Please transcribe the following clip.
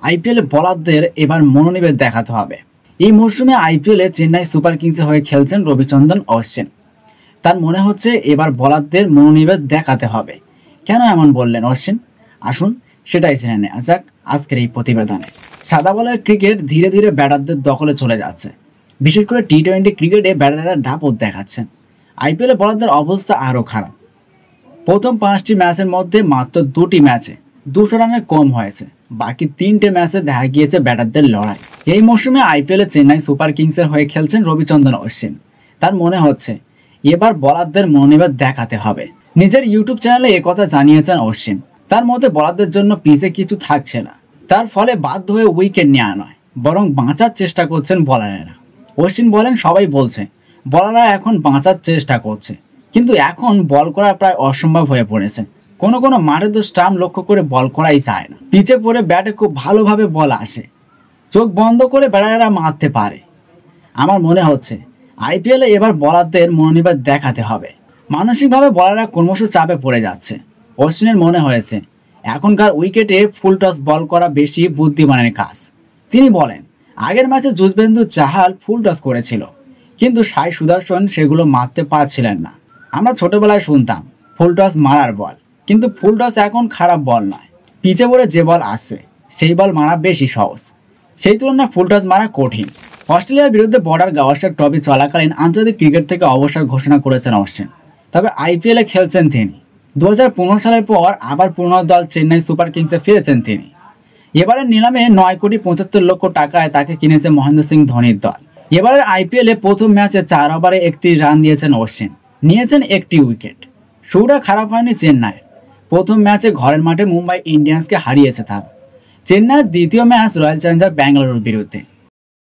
আইপিএলে বলারদের এবার মনোনিবেশ দেখাতে হবে। এই মরশুমে আইপিএলে চেন্নাই সুপার কিংসের হয়ে খেলছেন রবিচন্দ্রন অশ্বিন। তার মনে হচ্ছে এবার বলারদের মনোনিবেশ দেখাতে হবে। কেন এমন বললেন অশ্বিন? আসুন সেটাই জেনে নেওয়া যাক আজকের এই প্রতিবেদনে। সাদা বলের ক্রিকেট ধীরে ধীরে ব্যাটারদের দখলে চলে যাচ্ছে। বিশেষ করে টি-20 ক্রিকেটে ব্যাটাররা দাপট দেখাচ্ছেন। আইপিএলে বলারদের অবস্থা আরও খারাপ। প্রথম 5টি ম্যাচের মধ্যে মাত্র 2টি ম্যাচে 200 রানের কম হয়েছে। বাকি 3টে ম্যাচে দেখা গিয়েছে ব্যাটারদের লড়াই। এই মৌসুমে আইপিএলে চেন্নাই সুপার কিংসের হয়ে খেলছেন রবিচন্দ্রন অশ্বিন। তার মনে হচ্ছে এবার বলারদের মনোনিবেশ দেখাতে হবে। নিজের ইউটিউব চ্যানেলে একথা জানিয়েছেন অশ্বিন। তার মতে বলারদের জন্য পিচে কিছু থাকছে না, তার ফলে বাধ্য হয়ে উইকেট নেওয়া নয়, বরং বাঁচার চেষ্টা করছেন বলারেরা। অশ্বিন বলেন, সবাই বলছে বলাররা এখন বাঁচার চেষ্টা করছে, কিন্তু এখন বল করা প্রায় অসম্ভব হয়ে পড়েছে। কোনো কোনো মাঠে তো স্টাম্প লক্ষ্য করে বল করাই যায় না। পিচে পড়ে ব্যাটে খুব ভালোভাবে বল আসে, চোখ বন্ধ করে ব্যাটাররা মারতে পারে। আমার মনে হচ্ছে আইপিএলে এবার বলারদের মনোনিবেশ দেখাতে হবে। মানসিকভাবে বলাররা ক্রমশ চাপে পড়ে যাচ্ছে। অশ্বিনের মনে হয়েছে এখনকার উইকেটে ফুল টস বল করা বেশি বুদ্ধিমানের কাজ। তিনি বলেন, আগের ম্যাচে যুজবেন্দ্র চাহাল ফুল টস করেছিল, কিন্তু সাই সুদর্শন সেগুলো মারতে পারছিলেন না। আমরা ছোটবেলায় শুনতাম ফুল টস মারার বল, কিন্তু ফুল টস এখন খারাপ বল নয়। পিচে পড়ে যে বল আসছে সেই বল মারা বেশি সহজ, সেই তুলনায় ফুল টস মারা কঠিন। অস্ট্রেলিয়ার বিরুদ্ধে বর্ডার গাভাস্কর ট্রফি চলাকালীন আন্তর্জাতিক ক্রিকেট থেকে অবসর ঘোষণা করেছেন অশ্বিন। তবে আইপিএলে খেলছেন তিনি। 2015 সালের পর আবার পুরনো দল চেন্নাই সুপার কিংসে ফিরেছেন তিনি। এবারের নিলামে 9,75,00,000 টাকায় তাকে কিনেছে মহেন্দ্র সিং ধোনির দল। এবারের আইপিএলে প্রথম ম্যাচে 4 ওভারে 31 রান দিয়েছেন অশ্বিন, নিয়েছেন 1টি উইকেট। শুরুটা খারাপ হয়নি চেন্নাই। প্রথম ম্যাচে ঘরের মাঠে মুম্বাই ইন্ডিয়ান্সকে হারিয়েছে তারা। চেন্নাইয়ের দ্বিতীয় ম্যাচ রয়্যাল চ্যালেঞ্জার্স ব্যাঙ্গালুরুর বিরুদ্ধে।